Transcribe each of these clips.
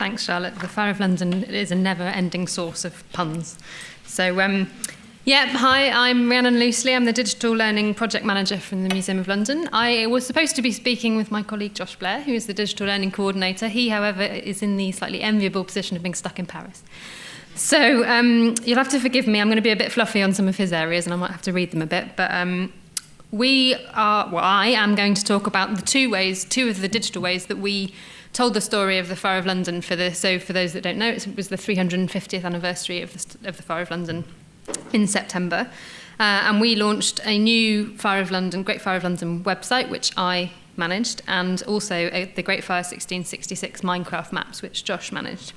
Thanks, Charlotte. The Fire of London is a never-ending source of puns. So, hi, I'm Rhiannon Looseley. I'm the Digital Learning Project Manager from the Museum of London. I was supposed to be speaking with my colleague Josh Blair, who is the Digital Learning Coordinator. He, however, is in the slightly enviable position of being stuck in Paris. So you'll have to forgive me. I'm going to be a bit fluffy on some of his areas, and I might have to read them a bit. But I am going to talk about two of the digital ways that we told the story of the Fire of London. So for those that don't know, it was the 350th anniversary of the Fire of London in September. And we launched a new Great Fire of London website, which I managed, and also the Great Fire 1666 Minecraft maps, which Josh managed.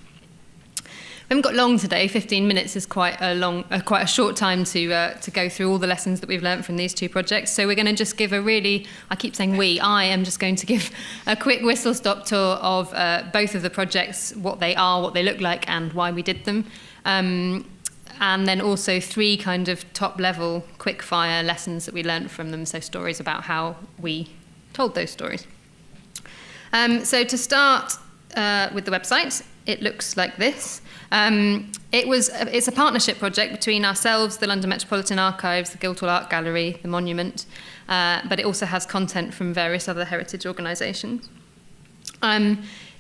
We haven't got long today. 15 minutes is quite a short time to go through all the lessons that we've learned from these two projects. So we're going to just give I am just going to give a quick whistle-stop tour of both of the projects, what they are, what they look like, and why we did them. And then also three kind of top-level quick-fire lessons that we learned from them, so stories about how we told those stories. So to start with the website, it looks like this. It's a partnership project between ourselves, the London Metropolitan Archives, the Guildhall Art Gallery, the Monument, but it also has content from various other heritage organisations.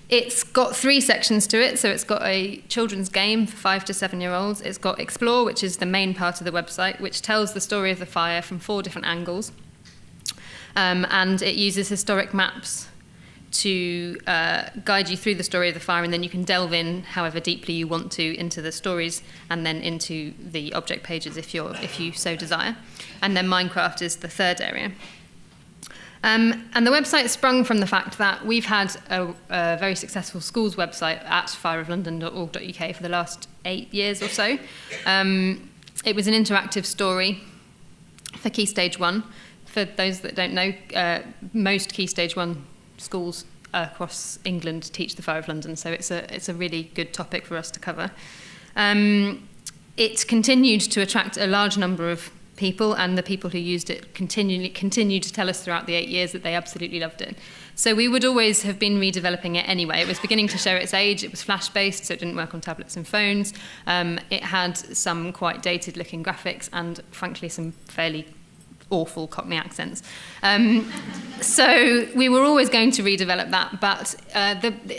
It's got three sections to it, so it's got a children's game for 5 to 7-year-olds. It's got Explore, which is the main part of the website, which tells the story of the fire from 4 different angles. And it uses historic maps to guide you through the story of the fire, and then you can delve in however deeply you want to into the stories and then into the object pages if you so desire. And then Minecraft is the third area. And the website sprung from the fact that we've had a very successful schools website at fireoflondon.org.uk for the last 8 years or so. It was an interactive story for Key Stage 1. For those that don't know, most Key Stage 1 schools across England teach the Fire of London, so it's a really good topic for us to cover. It continued to attract a large number of people, and the people who used it continued to tell us throughout the 8 years that they absolutely loved it. So we would always have been redeveloping it anyway. It was beginning to show its age. It was flash-based, so it didn't work on tablets and phones. It had some quite dated-looking graphics and, frankly, some fairly awful Cockney accents. So we were always going to redevelop that, but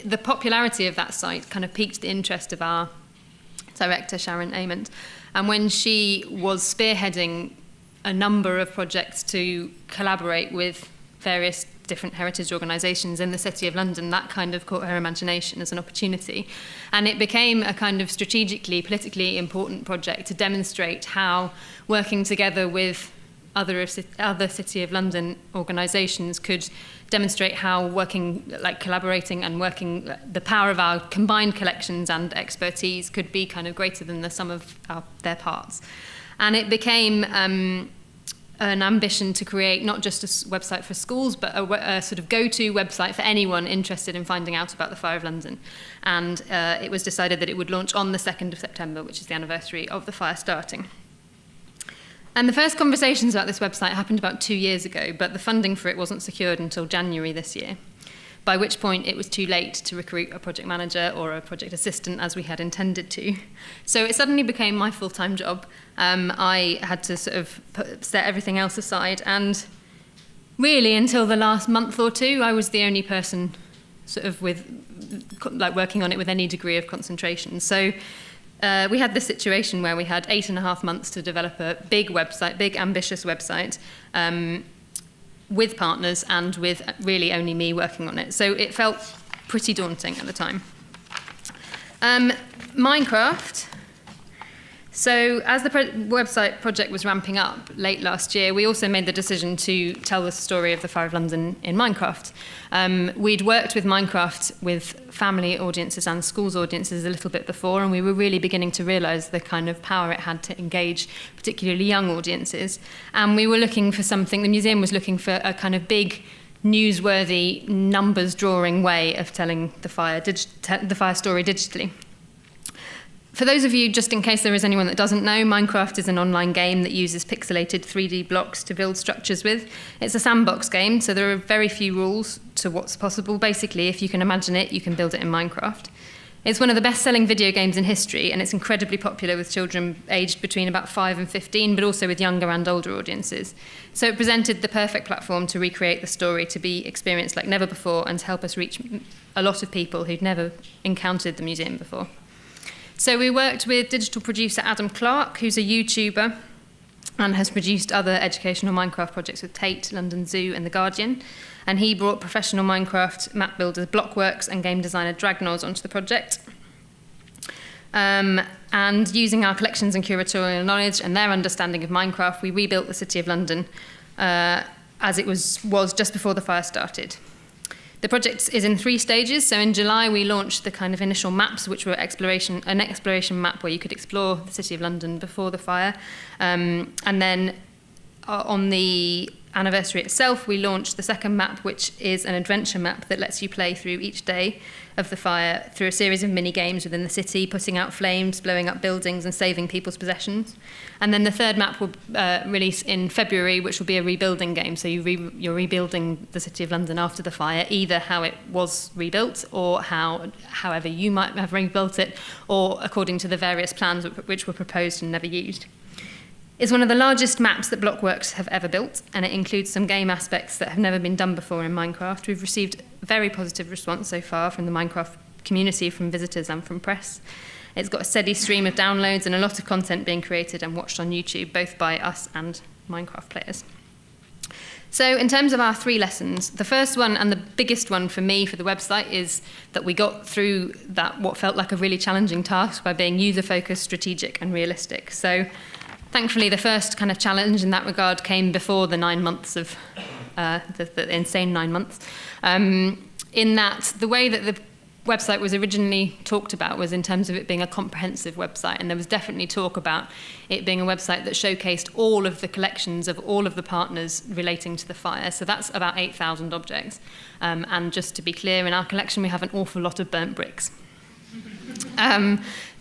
the popularity of that site kind of piqued the interest of our director, Sharon Ament. And when she was spearheading a number of projects to collaborate with various different heritage organisations in the City of London, that kind of caught her imagination as an opportunity. And it became a kind of strategically, politically important project to demonstrate how working together with other City of London organisations could demonstrate how collaborating and working, the power of our combined collections and expertise could be kind of greater than the sum of their parts. And it became an ambition to create not just a website for schools, but a sort of go-to website for anyone interested in finding out about the Fire of London. And it was decided that it would launch on the 2nd of September, which is the anniversary of the fire starting. And the first conversations about this website happened about 2 years ago, but the funding for it wasn't secured until January this year, by which point it was too late to recruit a project manager or a project assistant as we had intended to. So it suddenly became my full-time job. I had to sort of set everything else aside, and really until the last month or two, I was the only person sort of working on it with any degree of concentration. So we had this situation where we had 8.5 months to develop a big ambitious website, with partners and with really only me working on it. So it felt pretty daunting at the time. Minecraft. So as the website project was ramping up late last year, we also made the decision to tell the story of the Fire of London in Minecraft. We'd worked with Minecraft with family audiences and schools audiences a little bit before, and we were really beginning to realise the kind of power it had to engage particularly young audiences. And we were looking for something, the museum was looking for a kind of big, newsworthy, numbers-drawing way of telling the fire story digitally. For those of you, just in case there is anyone that doesn't know, Minecraft is an online game that uses pixelated 3D blocks to build structures with. It's a sandbox game, so there are very few rules to what's possible. Basically, if you can imagine it, you can build it in Minecraft. It's one of the best-selling video games in history, and it's incredibly popular with children aged between about 5 and 15, but also with younger and older audiences. So it presented the perfect platform to recreate the story, to be experienced like never before, and to help us reach a lot of people who'd never encountered the museum before. So we worked with digital producer Adam Clark, who's a YouTuber, and has produced other educational Minecraft projects with Tate, London Zoo, and The Guardian. And he brought professional Minecraft map builders Blockworks and game designer Dragnors onto the project. And using our collections and curatorial knowledge and their understanding of Minecraft, we rebuilt the City of London as it was just before the fire started. The project is in 3 stages. So in July, we launched the kind of initial maps, which were an exploration map where you could explore the City of London before the fire. And then on the anniversary itself, we launched the second map, which is an adventure map that lets you play through each day of the fire through a series of mini games within the city, putting out flames, blowing up buildings, and saving people's possessions. And then the third map will release in February, which will be a rebuilding game. So you're rebuilding the City of London after the fire, either how it was rebuilt or however you might have rebuilt it, or according to the various plans which were proposed and never used. It's one of the largest maps that Blockworks have ever built, and it includes some game aspects that have never been done before in Minecraft. We've received a very positive response so far from the Minecraft community, from visitors and from press. It's got a steady stream of downloads and a lot of content being created and watched on YouTube, both by us and Minecraft players. So in terms of our 3 lessons, the first one and the biggest one for me for the website is that we got through that what felt like a really challenging task by being user-focused, strategic and realistic. So thankfully, the first kind of challenge in that regard came before the 9 months of the insane 9 months. In that, the way that the website was originally talked about was in terms of it being a comprehensive website, and there was definitely talk about it being a website that showcased all of the collections of all of the partners relating to the fire. So that's about 8,000 objects. And just to be clear, in our collection, we have an awful lot of burnt bricks.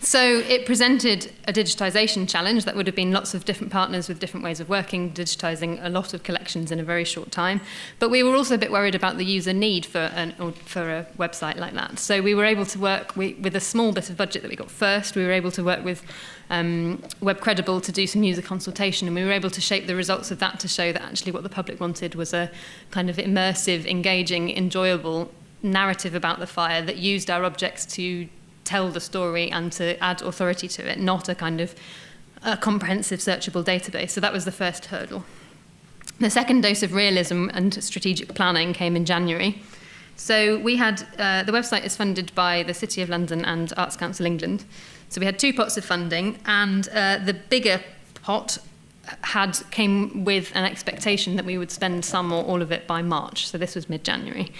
So it presented a digitisation challenge that would have been lots of different partners with different ways of working, digitising a lot of collections in a very short time. But we were also a bit worried about the user need for a website like that. So we were able to work with a small bit of budget that we got first. We were able to work with Web Credible to do some user consultation, and we were able to shape the results of that to show that actually what the public wanted was a kind of immersive, engaging, enjoyable narrative about the fire that used our objects to tell the story and to add authority to it, not a kind of a comprehensive searchable database. So that was the first hurdle. The second dose of realism and strategic planning came in January. So we had, the website is funded by the City of London and Arts Council England. So we had 2 pots of funding, and the bigger pot came with an expectation that we would spend some or all of it by March. So this was mid-January.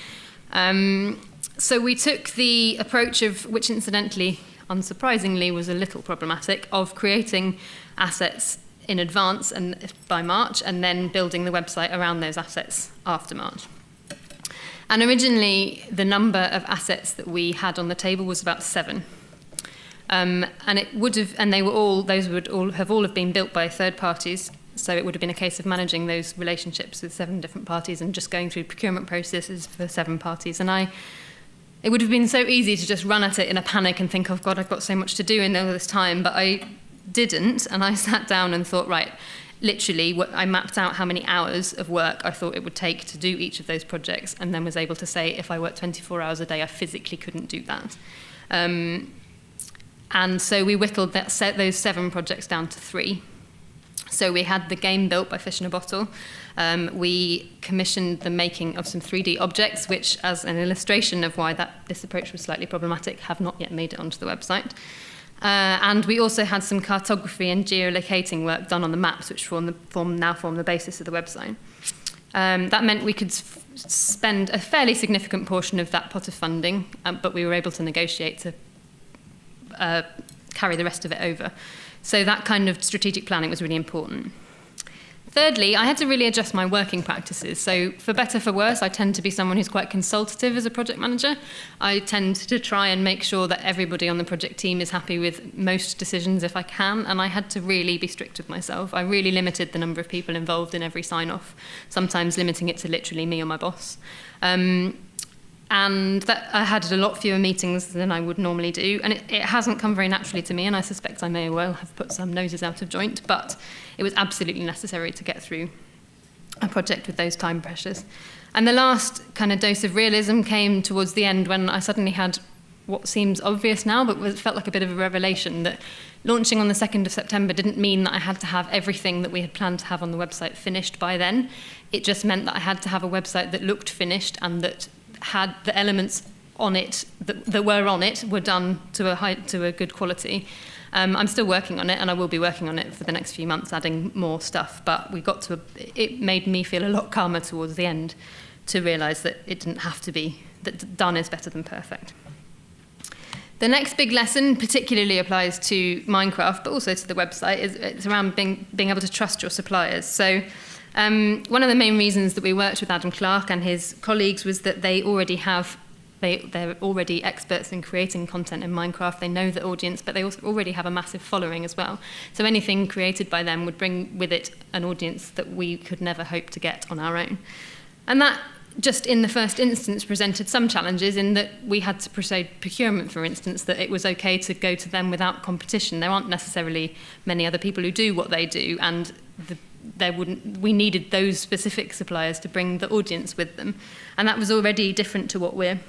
So we took the approach of, which incidentally, unsurprisingly, was a little problematic, of creating assets in advance and by March, and then building the website around those assets after March. And originally, the number of assets that we had on the table was about 7. And it would have, and those would all have been built by third parties. So it would have been a case of managing those relationships with 7 different parties and just going through procurement processes for 7 parties. And it would have been so easy to just run at it in a panic and think, oh God, I've got so much to do in all this time. But I didn't, and I sat down and thought, right, literally, I mapped out how many hours of work I thought it would take to do each of those projects, and then was able to say, if I worked 24 hours a day, I physically couldn't do that. And so we whittled those 7 projects down to 3. So we had the game built by Fish in a Bottle. We commissioned the making of some 3D objects, which, as an illustration of why this approach was slightly problematic, have not yet made it onto the website. And we also had some cartography and geolocating work done on the maps, which now form the basis of the website. That meant we could spend a fairly significant portion of that pot of funding, but we were able to negotiate to carry the rest of it over. So that kind of strategic planning was really important. Thirdly, I had to really adjust my working practices. So for better, for worse, I tend to be someone who's quite consultative as a project manager. I tend to try and make sure that everybody on the project team is happy with most decisions if I can, and I had to really be strict with myself. I really limited the number of people involved in every sign-off, sometimes limiting it to literally me or my boss. And that I had a lot fewer meetings than I would normally do. And it hasn't come very naturally to me, and I suspect I may well have put some noses out of joint, but it was absolutely necessary to get through a project with those time pressures. And the last kind of dose of realism came towards the end when I suddenly had what seems obvious now, but felt like a bit of a revelation, that launching on the 2nd of September didn't mean that I had to have everything that we had planned to have on the website finished by then. It just meant that I had to have a website that looked finished and that had the elements on it that were on it were done to a good quality. I'm still working on it, and I will be working on it for the next few months, adding more stuff. But it made me feel a lot calmer towards the end to realise that it didn't have to be, that done is better than perfect. The next big lesson particularly applies to Minecraft, but also to the website. It's around being able to trust your suppliers. So one of the main reasons that we worked with Adam Clark and his colleagues was that they're already experts in creating content in Minecraft. They know the audience, but they also already have a massive following as well. So anything created by them would bring with it an audience that we could never hope to get on our own. And that, just in the first instance, presented some challenges in that we had to proceed procurement, for instance, that it was okay to go to them without competition. There aren't necessarily many other people who do what they do, and we needed those specific suppliers to bring the audience with them. And that was already different to what we're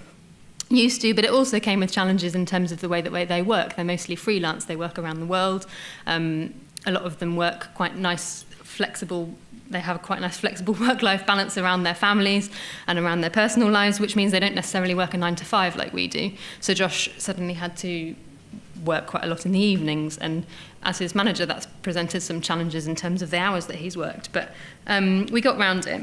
used to, but it also came with challenges in terms of the way that they work. They're mostly freelance. They work around the world. A lot of them work quite nice, flexible. They have a quite nice flexible work-life balance around their families and around their personal lives, which means they don't necessarily work a 9-to-5 like we do. So Josh suddenly had to work quite a lot in the evenings, and as his manager, that's presented some challenges in terms of the hours that he's worked. But we got round it.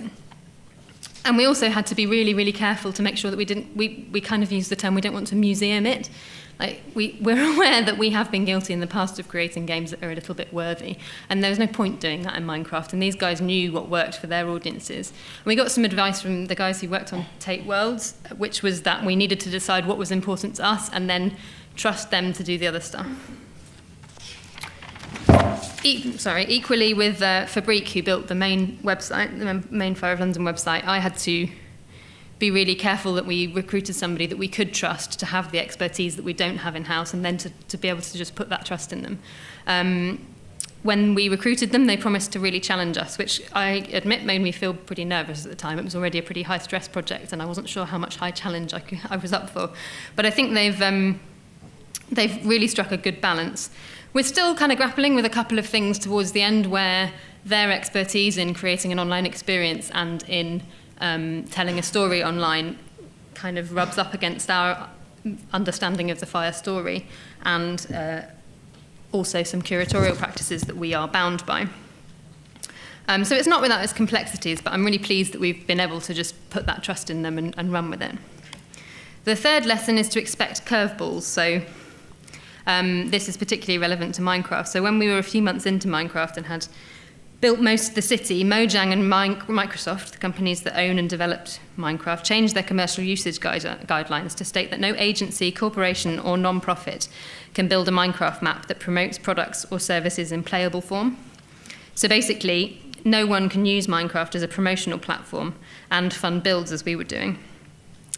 And we also had to be really, really careful to make sure that we kind of used the term, we don't want to museum it. Like we're aware that we have been guilty in the past of creating games that are a little bit worthy, and there was no point doing that in Minecraft, and these guys knew what worked for their audiences. And we got some advice from the guys who worked on Tate Worlds, which was that we needed to decide what was important to us and then trust them to do the other stuff. Equally with Fabrique, who built the main website, the main Fire of London website, I had to be really careful that we recruited somebody that we could trust to have the expertise that we don't have in-house, and then to be able to just put that trust in them. When we recruited them, they promised to really challenge us, which I admit made me feel pretty nervous at the time. It was already a pretty high-stress project, and I wasn't sure how much high challenge I was up for. But I think they've really struck a good balance. We're still kind of grappling with a couple of things towards the end where their expertise in creating an online experience and in telling a story online kind of rubs up against our understanding of the Fire story, and also some curatorial practices that we are bound by. So it's not without its complexities, but I'm really pleased that we've been able to just put that trust in them and run with it. The third lesson is to expect curveballs. So this is particularly relevant to Minecraft. So when we were a few months into Minecraft and had built most of the city, Mojang and Microsoft, the companies that own and developed Minecraft, changed their commercial usage guidelines to state that no agency, corporation, or non-profit can build a Minecraft map that promotes products or services in playable form. So basically, no one can use Minecraft as a promotional platform and fund builds as we were doing.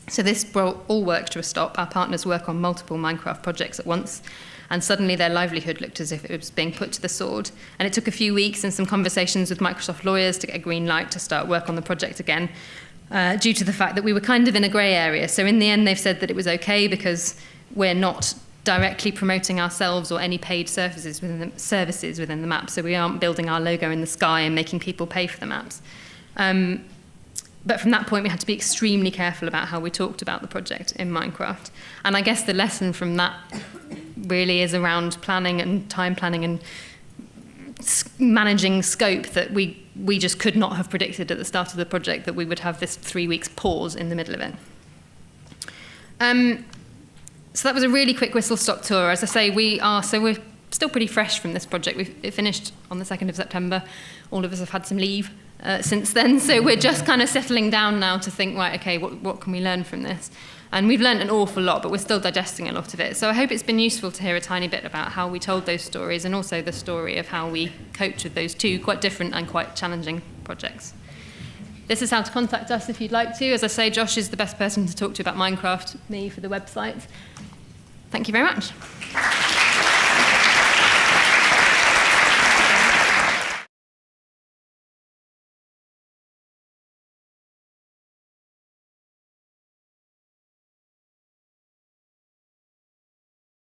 So this brought all work to a stop. Our partners work on multiple Minecraft projects at once, and suddenly their livelihood looked as if it was being put to the sword. And it took a few weeks and some conversations with Microsoft lawyers to get a green light to start work on the project again, due to the fact that we were kind of in a grey area. So in the end, they've said that it was okay because we're not directly promoting ourselves or any paid services within the map. So we aren't building our logo in the sky and making people pay for the maps. But from that point, we had to be extremely careful about how we talked about the project in Minecraft. And I guess the lesson from that really is around planning and time planning and managing scope, that we just could not have predicted at the start of the project that we would have this 3 weeks pause in the middle of it. So that was a really quick whistle-stop tour. As I say, we're still pretty fresh from this project. It finished on the 2nd of September. All of us have had some leave since then, so we're just kind of settling down now to think, right, okay, what can we learn from this? And we've learned an awful lot, but we're still digesting a lot of it. So I hope it's been useful to hear a tiny bit about how we told those stories, and also the story of how we coped with those two quite different and quite challenging projects. This is how to contact us if you'd like to. As I say, Josh is the best person to talk to about Minecraft, me for the website. Thank you very much.